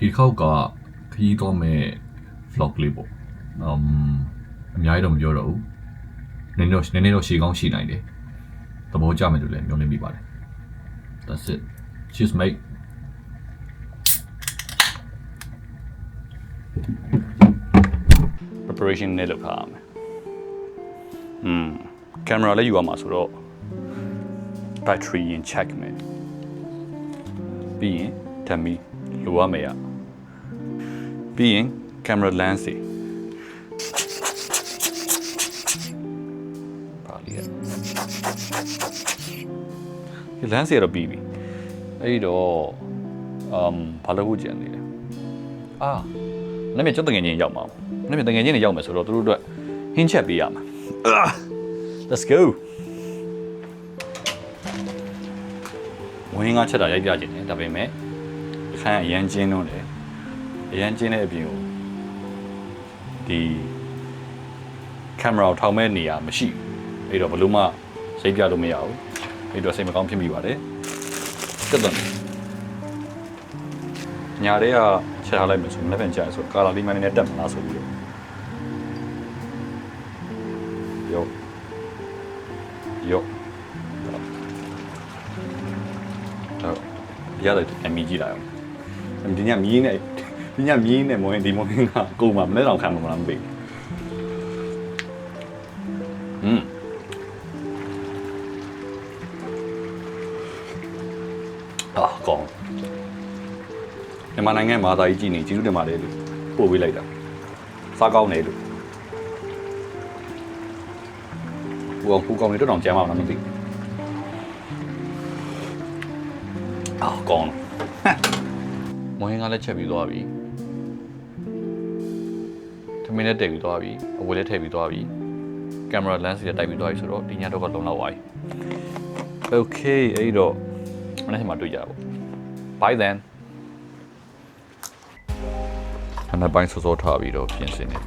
ဒီခေါက်ကခရီးသွားမဲ့ vlog လေးပေါ့အများကြီးတော့မပြောတော့ဘူးနည်းနည်းတော့ရှည်ကောင်းရှည်နိုင်တယ်သဘောကျမယ်လို့လည်းမျှော်လင့်မိပါတယ် That's it cheers mate preparation နဲ့လုပ်ထားရမယ်ကင်မရာလည်းယူရမှာဆိုတော့ battery ရင် check မယ်ပြီးရင်ဓာတ်မီလိုရမယ်ရပြီးရင် camera lens တွေပါလိရဒီ lens တွေတော့ပြီးပြီအဲ့တော့ဘာလို့ဟုတ်ကြံနေလဲနည်းနည်းကျွန်တော်တငယ်ချင်းရောက်မှာနည်းနည်းတငယ်ချင်းတွေရောက်မယ်ဆိုတော့သူတို့အတွက်ဟင်းချက်ပေးရမှာ Let's go ဝင်ငါချက်တာရိုက်ပြခြင်းတယ်ဒါပေမဲ့ဒီခိုင်းအရန်ချင်းတော့လေအရန်ချင်းတဲ့အပြင်ကိုဒီကင်မရာထောင်မဲ့နေရာမရှိဘူးအဲ့တော့ဘလို့မှရိုက်ပြလို့မရဘူးအဲ့တော့စိတ်မကောင်းဖြစ်မိပါတယ်တက်တော့ညာတွေကချက်ထားလိုက်မယ်ဆိုရင်လည်းပြန်ကြာဆိုကာလာလေးမနဲ့တက်မလားဆိုပြီးတော့ယောရတယ်အမီကြီးလာအောင်ဒီညမီးနဲ့မဝင်ဒီမဝင်ကကိုမှမလဲတော့ခံမှာမလားမသိကောင်းမြန်မာနိုင်ငံမှာသားကြီးကြည့်နေကျေးဇူးတင်ပါတယ်လို့ပို့ပေးလိုက်တာစားကောင်းတယ်လို့ဟိုကောင်တွေတော့တောင်ကြမ်းမှာမသိကောင်းမွေးငါလည်းချက်ပြီးသွားပြီသမင်းနဲ့တည့်ပြီးသွားပြီအဝယ်လည်းထည့်ပြီးသွားပြီကင်မရာ lens လည်းတိုက်ပြီးသွားပြီဆိုတော့ဒီညတော့ကလုံလောက်သွားပြီ Okay အဲ့တော့မနေ့ကမှတွေ့ကြတာပေါ့ Bye then အဲ့ပိုင်းစောစောထားပြီးတော့ပြင်ဆင်နေ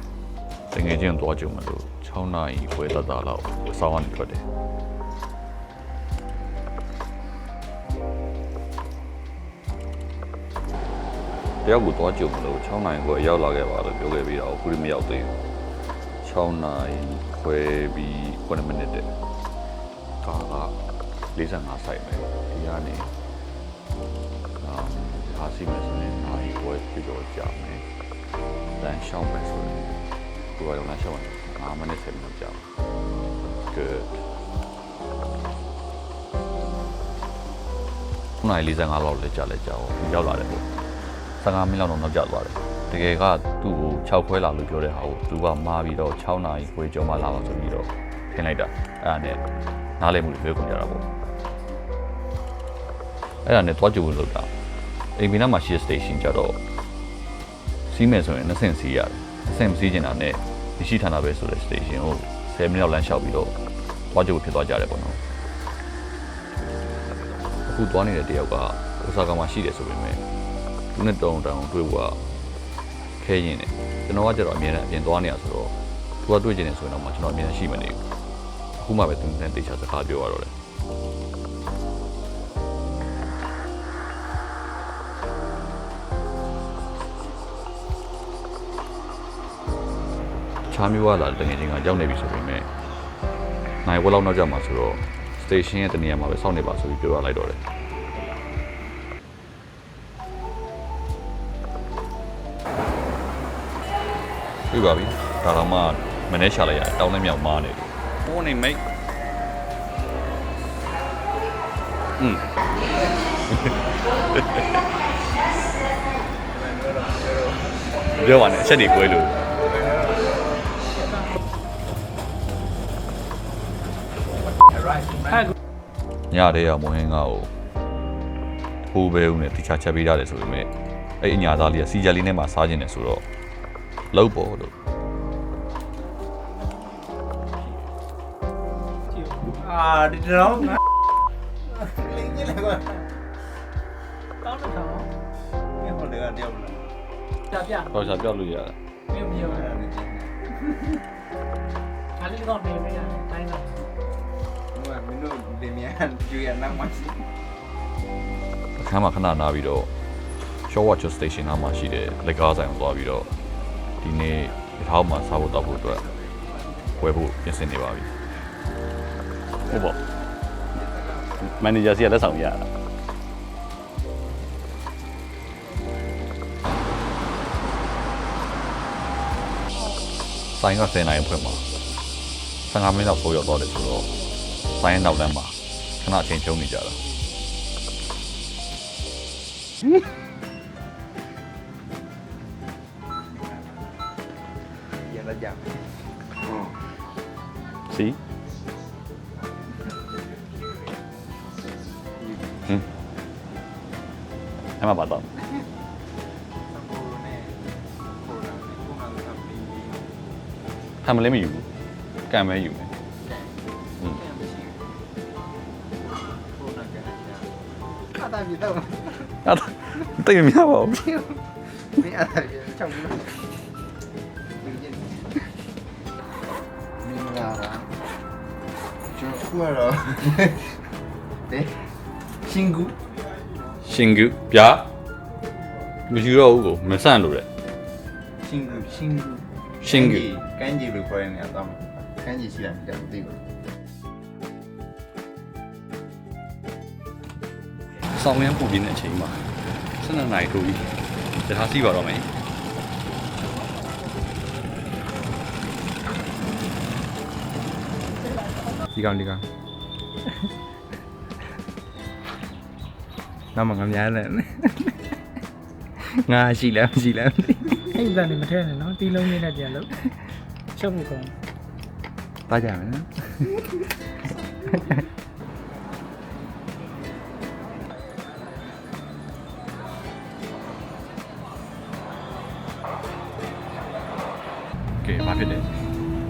တကယ်ချင်းသွားကြုံမလို့6နာရီခွဲတသားလောက်စောင်းကနေထွက်တယ်တယောက်ကိုသွားကြုံမလို့6နာရီခွဲရောက်လာခဲ့ပါလို့ပြောခဲ့ပြီးတော့အခုမရောက်သေးဘူး6နာရီခွဲပြီး9မိနစ်တဲ့ကာက45စိုက်မယ်ဒီကနေဟာစီမယ်ဆိုရင်နာရီခွဲပြီးတော့ကြာမယ်တန်ရှောင်းမယ်ဆိုရင်ဒီကတော့လမ်းရှောင်းမယ်5မိနစ်10မိနစ်ကြာ Good နိုင်45လောက်လည်းကြာလဲကြာအောင်ရောက်လာတယ်ပေါ့15မိနစ်လောက်တော့နောက်ကျသွားတယ်တကယ်ကသူ့ကို6ခွဲလာလို့ပြောတဲ့ဟာကိုသူကမားပြီးတော့6နာရီခွဲကျော်မှလာအောင်ဆိုပြီးတော့ထင်လိုက်တာအဲ့ဒါနဲ့နားလည်မှုတွေပြောကြတာပေါ့အဲ့ဒါနဲ့တွားကြည့်လို့လုပ်တာအိမ်မီနာမှာရှိတဲ့ station ကြတော့စီးမယ်ဆိုရင်2ဆင့်စီးရတယ်2ဆင့်မစီးချင်တာနဲ့ရှိဌာနပဲဆိုတဲ့ station ကို10မိနစ်လောက်လမ်းလျှောက်ပြီးတော့တွားကြည့်ဖြစ်သွားကြတယ်ပေါ့နော်အခုတွားနေတဲ့တယောက်ကအိုဆာကာမှာရှိတယ်ဆိုပေမဲ့သူနဲ့တောင်တွေ့ဖို့ကခဲရင်တယ်ကျွန်တော်ကကြတော့အမြဲတမ်းအပြင်သွားနေရဆိုတော့သူကတွေ့ကျင်နေဆိုရင်တော့ကျွန်တော်အမြဲတမ်းရှိမနေဘူးအခုမှပဲသူနဲ့တေချာစကားပြောရတော့တယ်ချားမျိုးလာတကယ်ချင်းကရောက်နေပြီဆိုပေမဲ့နိုင်ဝက်လောက်နောက်ကျမှဆိုတော့ station ရဲ့တနေရာမှာပဲစောင့်နေပါဆိုပြီးပြောရလိုက်တော့တယ်ပြပါပြီဒါတော့မှမနေ့ရှာလိုက်ရတောင်းနဲ့မြောက်မားနေတယ် Morning mate ပြောပါနဲ့အချက်တွေကွဲလို့ညတဲ့ရမဟင်းကားကိုဟိုးပဲဦးနဲ့တိချာချက်ပေးရတယ်ဆိုပေမဲ့အဲ့အညာသားလေးကစီဂျာလေးနဲ့မှစားခြင်းတယ်ဆိုတော့လောက်ပေါ်လို့ဒီတော့ငါလေးကြီးလည်းကောတောင်းတော့မင်းဟိုလည်းတယောက်လားပြတော့ရှာပြောက်လို့ရတာမင်းမပြောရဘူးအားလေးတော့နေမရတိုင်းတော့ဟိုကမင်းတို့ဒီမြန်ကျွေးရနောက်မှအခန်းမှာခဏနားပြီးတော့ short watch station နားမှာရှိတဲ့လက်ကားဆိုင်ကိုသွားပြီးတော့ဒီနေ့ဒီထောက်မှာစားဖို့တောက်ဖို့အတွက်ဝယ်ဖို့ပြင်ဆင်နေပါပြီဟုတ်ပါမန်နေဂျာစီကလက်ဆောင်ရတာဆိုင်က10နိုင်ဖွင့်မှာ15မိနစ်လောက်ဆိုရောက်တော့တယ်ဆိုတော့ဆိုင်ရဲ့နောက်လမ်းမှာခဏအချိန်ဖြုံးနေကြတာရရကြစီ အဲ့မှာပါတော့ဟမ်မလေးမယူဘူးကံမဲယူမယ်阿大米豆， အဲ့ဒါတိတ်မများပါဘူး 没阿大米唱不了。မင်္ဂလာပါကျွန်တော်ခုကတော့တဲ့ရှင်ကူ ရှင်ကူဗျာမယူတော့ဘူးကိုမဆန့်လို့တဲ့ ရှင်ကူရှင်ကူ ရှင်ကူ ကန်းကြီးလို့ခေါ်တဲ့နေရာတော့ကန်းကြီးရှိတာမသိဘူး ဆောင်းရမ်းပူပြင်းတဲ့အချိန်မှာ12နာရီထိုးပြီးတထားစီးပါတော့မယ်ဒီကောင်နောက်မှငါများတယ်ငါရှိလားမရှိလား အဲ့ဒါနဲ့မထဲနဲ့နော်တီးလုံးလေးနဲ့ပြန်လို့ချုပ်ဖို့ကောင်း ပါကြမယ်နော် ကဲဘာဖြစ်လဲ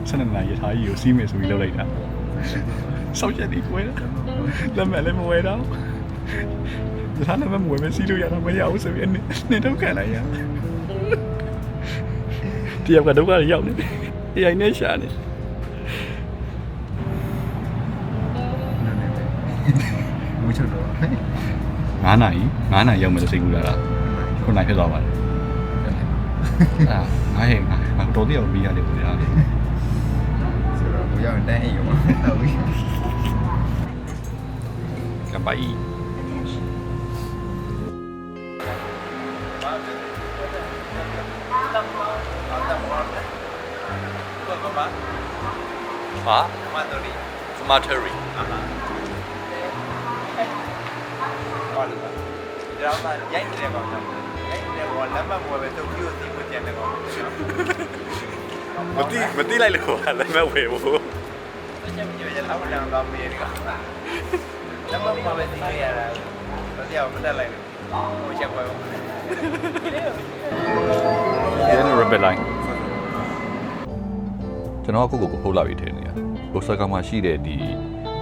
12နာရီရထားကြီးကိုစီးမယ်ဆိုပြီးလုပ်လိုက်တာစောက်ချက်ဒီကွဲတာလက်မဲ့လည်းမဝဲတော့ရထားလည်းမဝဲမယ်စီးလို့ရတာမရဘူးဆိုပြီးနေတော့ခံလိုက်ရတယောက်ကဒုက္ခရောက်နေတယ် AI နဲ့ရှာနေ မူးချုပ်တော့ 9နာရီရောက်မယ်လို့စိတ်ကူလာတာ9နာရီဖြစ်သွားပါတယ်ငါရဲ့ငါတော်တော်ပြီးရတယ်ကိုရားလေ ဆိုတော့ကိုရောက်တန်းအိမ်ရောဟုတ်ပြီ ကပ်ပါဤဟာမတ်တော်လီ smartery ပါလို့ပါဒါမှရိုက်နေတယ်ကောင်ရိုက်နေတယ်ကောင်လက်မမွေပဲသူ့ပြိုစီးကိုကျန်တယ်ကောင် မတိလိုက်လို့လည်းမဲ့ဝေဘူး အချက်ပြည့်ရလာမလားတော့မေးတယ်ကောင်လက်မမွေပဲစီးရတာတော့တရားမတက်လိုက်ဘူးဟိုချက်ပွဲပေါ့ ဒီနေ့ rebel line ကျွန်တော်ကိုဟုတ်လာပြီထင်နေရကိုစကားမှာရှိတဲ့ဒီ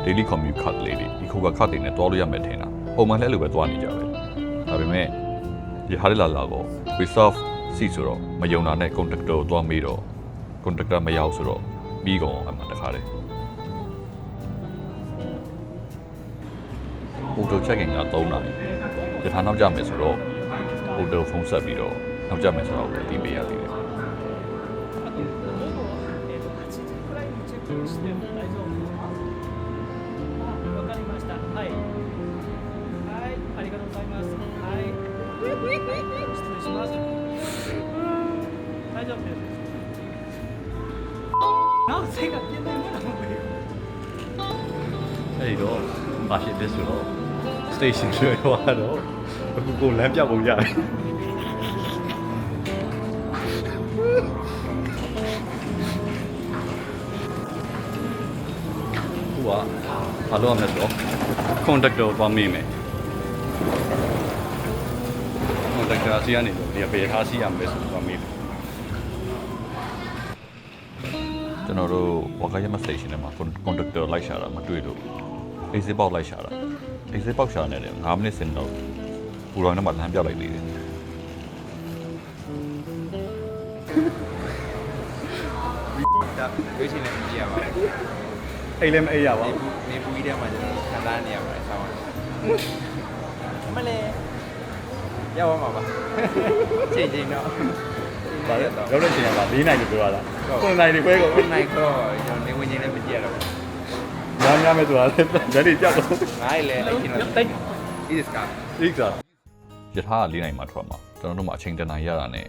daily commute card လေးတွေဒီခုက card တွေနဲ့တွားလို့ရမယ်ထင်တာပုံမှန်လည်းအဲ့လိုပဲတွားနေကြပဲဒါပေမဲ့ဒီဟာလာကို reserve စီဆိုတော့မယုံတာနဲ့ contractor ကိုတွားမေးတော့ contractor မရောက်ဆိုတော့ပြီးကုန်အမှတခါတည်း auto check-in က3နာရီဒီထားနောက်ကျမယ်ဆိုတော့ auto ဖုန်းဆက်ပြီးတော့နောက်ကျမယ်ဆိုတော့ဒီပေးရသေးတယ် しても大丈夫わかりましたはいはいありがとうございますはい失礼します大丈夫ですなんせが現代なのもいいအဲ့တော့ဘာဖြစ်လဲဆိုတော့ station ရွှေသွားတော့အခုကိုလမ်းပြောက်ပုံရတယ်ဟိုကဘာလို့ရမလဲဆိုတော့ conductor သွားမေးမယ် conductor စီကနေတော့ဒီဘယ်ထားစီရမလဲဆိုတော့မေးတယ်ကျွန်တော်တို့ Wakayama station ထဲမှာ conductor လိုက်ရှာတာမတွေ့လို့အိတ်စစ်ပေါက်လိုက်ရှာတာအိတ်စစ်ပေါက်ရှာနေတယ်9မိနစ်စင်တော့ပူရောင်းထဲမှာလမ်းပြောက်လိုက်သေးတယ် ဒါရွေးချယ်နေကြရပါဘူး အိတ်လည်းမအိတ်ရပါဘူး နေပူကြီးထဲမှာကျွန်တော်ခံစားနေရပါတယ်ဆောင်းမလဲရ ရောက်သွားမှာပါချိန်ချိန်တော့ ဗါလဲရောက်တဲ့ချိန်က4နိုင်လို့ပြောရတာ9နိုင်တွေခွဲကုန် နိုင်တော့ကျွန်တော်နေဝင်ချင်းလည်းမကြည့်ရတော့ များမဲ့ဆိုတာလည်းဓာတ်တွေကြောက်တော့ ငါလည်းအဲ့ဒီတော့ဒီစကာ ဒီကစား ယထာက4နိုင်မှထွက်မှာကျွန်တော်တို့မှအချိန်တန်နိုင်ရတာနဲ့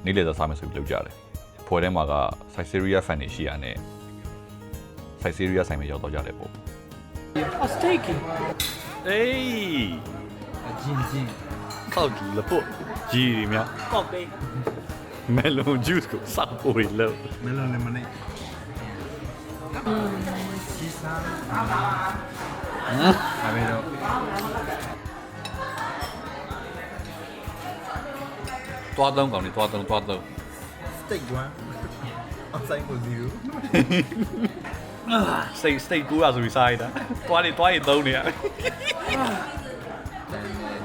နေ့လည်စားမယ်ဆိုပြီးလုပ်ကြတယ်ဖွဲထဲမှာက Saizeriya fan တွေရှိရတဲ့ Saizeriya ဆိုင်မှာရောက်တော့ကြတယ်ပေါ့ A steak. အေး ဂျင်းဂျင်း ဟုတ်လို့ပို့ကြီးရီများ Coffee. မယ်လွန်ဂျူးစ်ကိုစောက်ပို့ရလို့ မလုံးလည်းမနေစီစာဒါပဲတော့ သွားသုံးကောင်နေသွားသုံး steak 1 outside for 0 စိတ်ကူးရဆိုပြီးစားရတာတွားရင်သုံးနေရ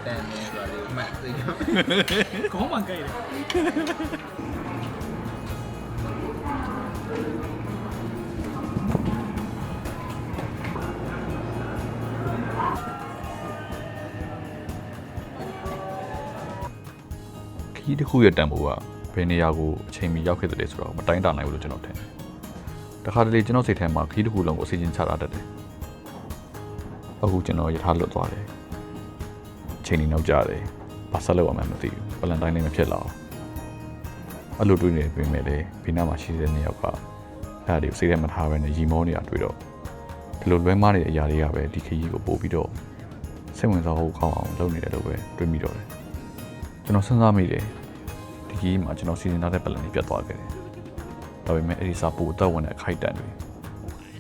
တန်နေဆိုတော့မှတ်သိ ခေါင်းမှန်ကြိုက်တယ် ခီးတစ်ခုရဲ့တန်ဖိုးကဘယ်နေရာကိုအချိန်မီရောက်ခဲ့တယ်ဆိုတော့မတိုင်းတာနိုင်ဘူးလို့ကျွန်တော်ထင်တယ်တခါတလေကျွန်တော်စိတ်ထဲမှာခီးတစ်ခုလုံးကိုအစီအစဉ်ချတာတတ်တယ်အခုကျွန်တော်ရထားလွတ်သွားတယ်အချိန်ကြီးနောက်ကျတယ်ဘာဆက်လုပ်ရမှန်းမသိဘူးပလန်တိုင်းလေးမဖြစ်လာအောင်အဲ့လိုတွေးနေပြင်မဲ့လေဘေးနားမှာရှိတဲ့နေရာကအဲ့ဒါတွေစိတ်ထဲမှာထားပဲနဲ့ရီမောနေတာတွေ့တော့ဒီလိုလွဲမားနေတဲ့အရာတွေကပဲဒီခရီးကိုပို့ပြီးတော့စိတ်ဝင်စားဖို့ကောင်းအောင်လုပ်နေတယ်လို့ပဲတွေးမိတော့တယ်ကျွန်တော်စဉ်းစားမိတယ်ဒီခရီးမှာကျွန်တော်စီစဉ်ထားတဲ့ပလန်တွေပြတ်သွားခဲ့တယ်ဒါပေမဲ့အဲ့ဒီစာပို့အသက်ဝင်တဲ့အခိုက်အတန့်တွေ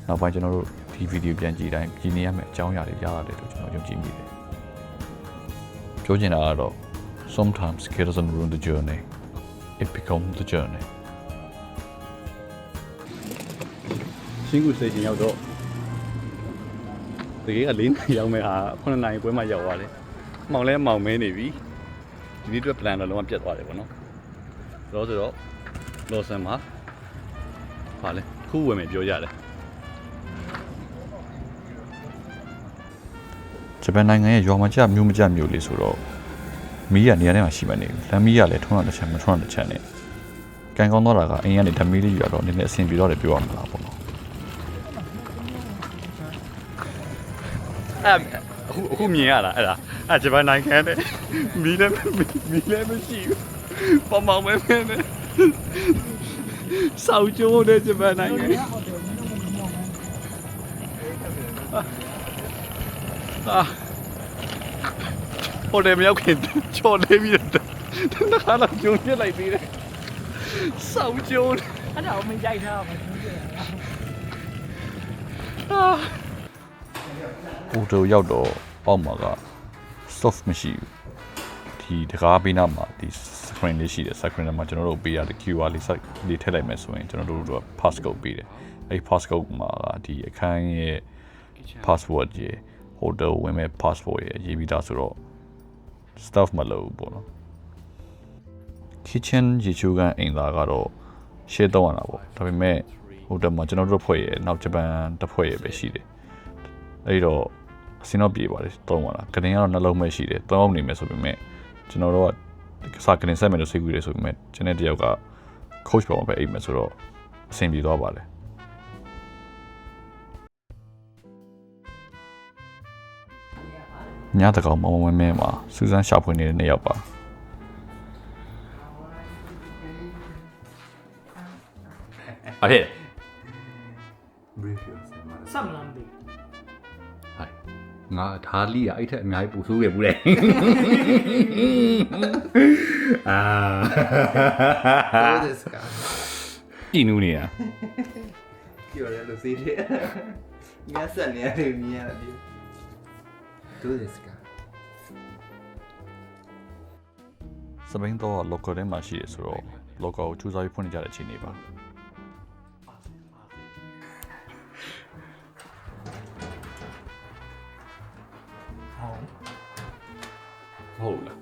နောက်ပိုင်းကျွန်တော်တို့ဒီဗီဒီယိုပြန်ကြည့်တိုင်းကြည်နေရမယ့်အကြောင်းအရာတွေရရတယ်လို့ကျွန်တော်ယုံကြည်မိတယ်ပြောချင်တာကတော့ sometimes it doesn't ruin the journey it becomes the journey ရှင်းကူစတေးရှင်ရောက်တော့တကယ်က4နိုင်ရောက်မဲ့ဟာ9နိုင်ပွဲမှာရောက်သွားတယ်။မောင်လဲမောင်မဲနေပြီ။ဒီနေ့အတွက် plan တော့လုံးဝပြတ်သွားတယ်ပေါ့နော်။ဆိုတော့လောဆန်မှာဟာလဲခုဝယ်မယ်ပြောကြတယ် ဂျပန်နိုင်ငံရဲ့ရွာမကျမြို့မကျမြို့လေးဆိုတော့မီးရနေရာထဲမှာရှိမှနေဘူးလမ်းမီးရလည်းထုံးရတစ်ချက်မထုံးရတစ်ချက်နဲ့ကန်ကောင်းတော့တာကအင်းကနေဓမီလေးယူရတော့နည်းနည်းအဆင်ပြေတော့တယ်ပြောရမှာလားပေါ့နော် ။အခုမြင်ရတာအဲ့ဒါဂျပန်နိုင်ငံနဲ့မီးလည်းမရှိဘူး။ပေါမောင်မဲမဲနဲ့စောက်ကျိုးတဲ့ဂျပန်နိုင်ငံ။ဟိုတယ်မရောက်ခင်ချော်နေပြီးတော့တခါတော့ကျုံပြစ်လိုက်သေးတယ်စောက်ကျိုး အဲ့ဒါကိုမရိုက်ထားပါဘူး ဟိုတိုရောက်တော့အောက်မှာက soft မရှိဘူးဒီတကားပေးနာမှာဒီ screen လေးရှိတယ် screen ထဲမှာကျွန်တော်တို့ပေးရတဲ့ QR လေးထည့်လိုက်မယ်ဆိုရင်ကျွန်တော်တို့က passcode ပေးတယ်အဲ့ passcode မှာဒီအခန်းရဲ့ password ကြီး hotel ဝင်မဲ့ passport ရဲ့ရေးပြီးသားဆိုတော့ stuff မလို့ပေါ့နော် kitchen ရေချိုးကန်အိမ်သားကတော့ share တော့ရတာပေါ့ဒါပေမဲ့ hotel မှာကျွန်တော်တို့ဖွဲ့ရဲ့နောက်ဂျပန်တစ်ဖွဲ့ရဲ့ပဲရှိတယ်အဲ့တော့အစင်းတော့ပြေပါတယ်သုံးပါလားကတင်ကတော့နှလုံးမဲ့ရှိတယ်သုံးအောင်နေမယ်ဆိုပေမဲ့ကျွန်တော်တို့ကစာကတင်ဆက်မယ်လို့စိတ်ကူးတယ်ဆိုပေမဲ့ကျွန်တဲ့တယောက်က coach ပေါ်မှာပဲအိပ်မယ်ဆိုတော့အဆင်ပြေသွားပါတယ်ညတကောင်မောင်မဲမဲမှာစူဇန်ရှာဖွေနေတဲ့နေ့ရောက်ပါအဲ့ brief yourself စမ်းမလားမသိ ဟိုင်ငါဒါလီကအဲ့ထက်အများကြီးပူဆိုးခဲ့ဘူးလေအာ ဘူးですか ကြည့်နူးနေတာ ပြောရလို့စီးတယ်ငါဆက်နေရတယ်မြင်ရတယ်ဘူးですか စပိန်တော့ local ထဲမှာရှိရဆိုတော့ local ကိုစူးစမ်းပြီးဖွင့်နေကြတဲ့အချိန်တွေပါဟုတ်လား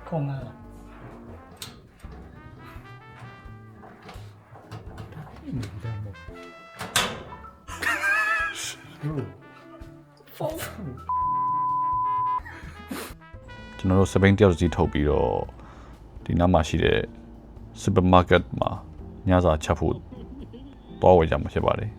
ခေါင်းငါလား ဖုန်း ကျွန်တော်တို့စပိန်တယောက်စီထုတ်ပြီးတော့ဒီနားမှာရှိတဲ့ supermarket မှာညစာချက်ဖို့တွားဝယ်ကြမှာဖြစ်ပါတယ်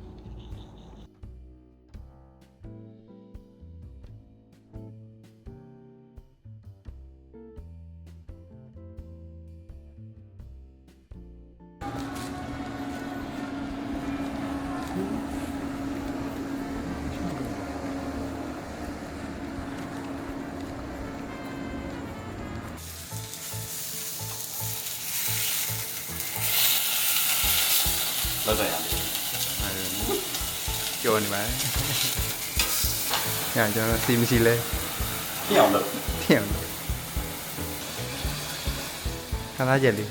လောက်တယ်ရတယ် ကျော်နေပါညကျွန်တော်စီမရှိလဲ ပြအောင်လို့ ထင်အောင်ခဏကြက်လေး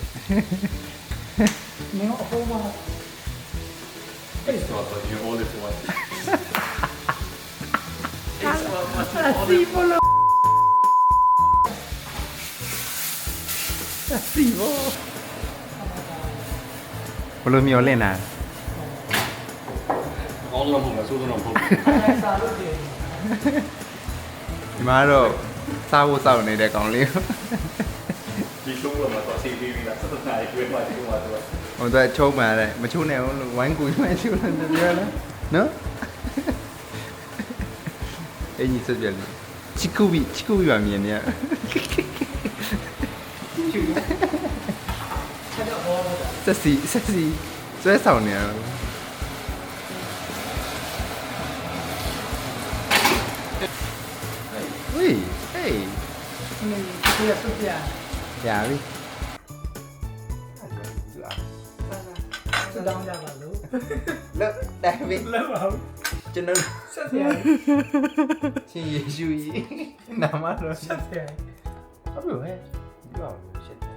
နင်အဟိုးမှာ ဆိုတော့ဒီ all this one စီဘလို့စီဘ ဘလို့မျောလင့်တာ ကောင်းလို့မဟုတ်ဘူးဆိုးတော့မဟုတ်ဘူး စားလို့တယ် ဒီမှာတော့စားဖို့စောက်နေတဲ့ကောင်လေး ဒီရှုံးတော့မသွားစီးပြီးပြီလားစက်နိုင်ကျွေးမှဒီလိုမှတော့ ဟိုတော့ချုံးမှန်တယ်မချုံးနဲ့ဘူးလို့ဝိုင်းကူမှန်ချုံးတယ်ပြောလားနော်အင်းကြီးစက်ပြလေးချီကူဘီပါမြင်နေရ ဆက်စီဆွဲဆောင်နေရတော့ဝေးဟေး နေဒီရစုပြ ရပြီ စတောင်းကြပါလို့ လက်တိုင်းပြီ လောက်ပါဘူး ကျွန်တော် ဆက်စရာ ရှင်ယေရှုကြီးနာမတော် ဆက်စရာဟုတ်ပြီဟဲ့ ပြောင်းလို့ရှစ်တယ်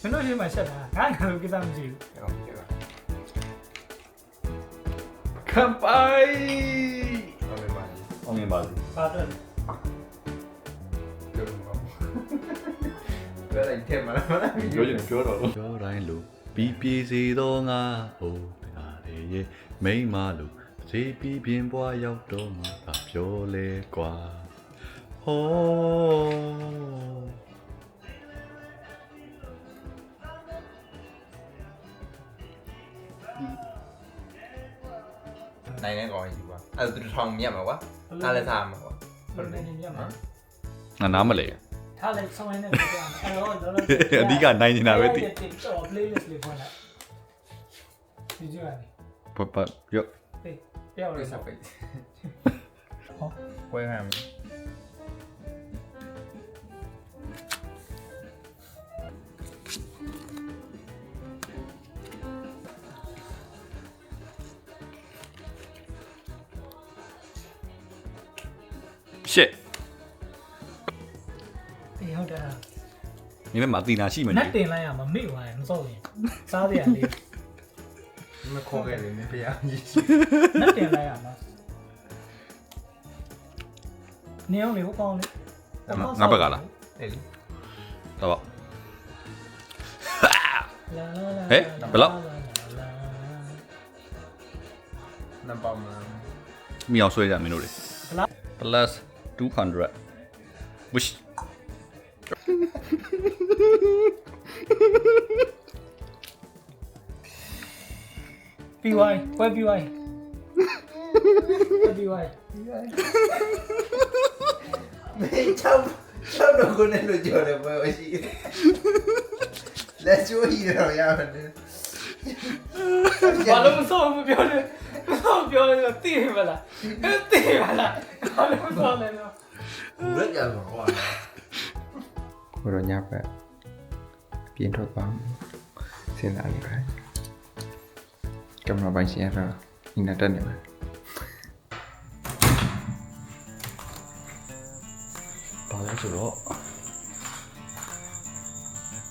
မင်းတို့ရှိမှဆက်တာငါငါတို့ကိစ္စမရှိဘူး ဟုတ်ကဲ့ပါ ကမ်ပိုင် ဟုတ်ပြီပါ အောင်မြင်ပါစေ ဘာတော့ ပြောလို့ပါပြောလိုက်တယ်မလား ပြောရင်ပြောတော့ပြောတိုင်းလို့ပြီးပြေစီတော့ငါအိုးပြားလေရဲ့မိမလို့ဈေးပြီးပြင်းပွားရောက်တော့မှသာပြောလေကွာဟော နိုင်တဲ့ကောင်ကြီးကွာအဲ့ဒါသူထောင်မြတ်မှာကွာအားလည်းစားမှာကွာ ဘယ်လိုနေရမှာ ငါနားမလဲ ထားလိုက်ဆောင်းနေတယ်ကြာအဲ့တော့လောလော အဓိကနိုင်နေတာပဲသိ တော့ playlist လေးဖွင့်လိုက်ဒီကြည့်ရနေ ပရော့ ဟေးပြောရ ပြ စ စပိတ် ဟော ဝဲရမယ် ရှစ် အေးဟုတ်တယ် မင်းမတီနာရှိမ န နေ တ်တင်လိုက်ရမှာမေ့သွားရင်မစော့ရင်စားစရာလေး မခေါ်ခဲ့လေမင်းဖျားကြီး နတ်တင်လိုက်ရမှာနေအောင်လေဟိုကောင်းလေ ငါဘက်ကလား အဲ့လေ တော့ ဟဲ့ ဟဲ့ဘယ်လောက် နံပါတ်မ မိအောင်ဆွဲကြမင်းတို့လေ plus 200 wish ပြီးဝိုင်းပွဲပြီးဝိုင်းပြီးဝိုင်း မင်းချောက်တော့ကိုနဲ့လို့ကြော်တယ်ပွဲရှိလက်ချိုးဟီတော့ရမယ် ဘာလို့မစော့မပြောလဲမစော့ပြောလဲသိရမလားသိရမလားဘာလို့မစော့လဲနော် ရက်ရမှာကွာကိုရောညပဲပြင်းထွက်ပါစဉ်းစားနေပါကင်မရာပိုင်းရှင်ရတော့အင်တာတက်နေပါ ဘာလဲဆိုတော့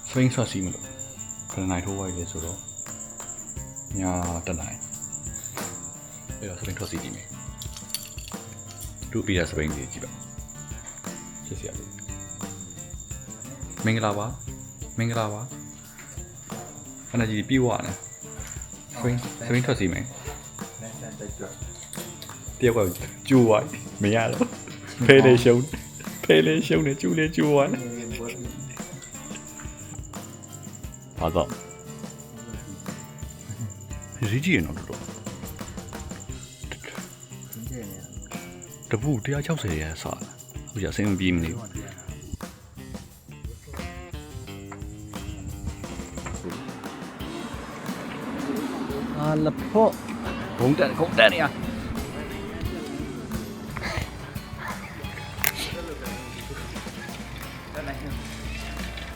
swing shot စီမလို့ခဏနိုင်ထိုးဝိုင်းလေဆိုတော့ညာတက်နိုင်အဲ့တော့ swing shot စီကြည့်မယ်တို့ပြရ swing ကြီးကြည့်ပါရှင်းစရာလေးမင်္ဂလာပါ energy ပြည့်ဝနေ swing shot စီမယ် လက်တက်ကြွ တယောက်ကကျိုးဝိုင်းမရတော့ဖဲနေရှုံးဖ ဖဲလေးရှုံးနေကျူလေးကျူသွားတယ်ဘာတော့ရီကြီးရနော်တော်တပူ160ရဲစားအခုကျအစင်းမပြေးမနေဘူးအာလဖို့ဘုံတက်နေရ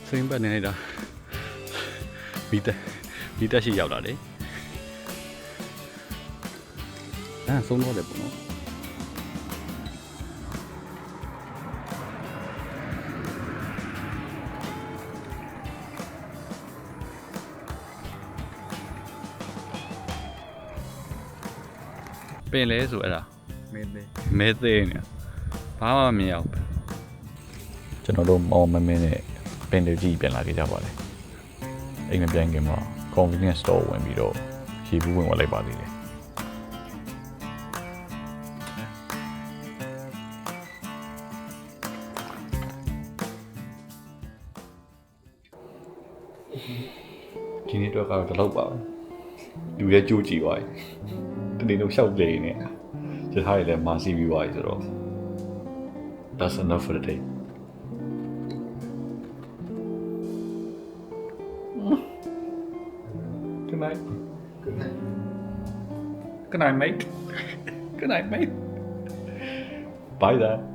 စိမ့်ပတ်နေလိုက်တာမီတက်ရှိရောက်လာတယ်ဆုံးတော့တယ်ပေါ့နော်ပင်လဲဆိုအဲ့ဒါမဲသေးနေဘာမှမမြင်အောင်ကျွန်တော်တို့မော်မမင်းနဲ့ပင်တွေကြီးပြန်လာခဲ့ကြပါလေအိမ်မပြန်ခင်မှာ convenience store ဝင်ပြီးတော့ရေဘူးဝင်လိုက်ပါသေးတယ်ဒီနေ့တော့ကတော့တလောက်ပါပဲလူရဲ့ကြိုးကြည့်သွားပြီတနေ့တော့ရှောက်လေနေရထားရည်လည်းမာစီပြီးသွားပြီဆိုတော့ that's enough for the day good night good night mate good night mate bye then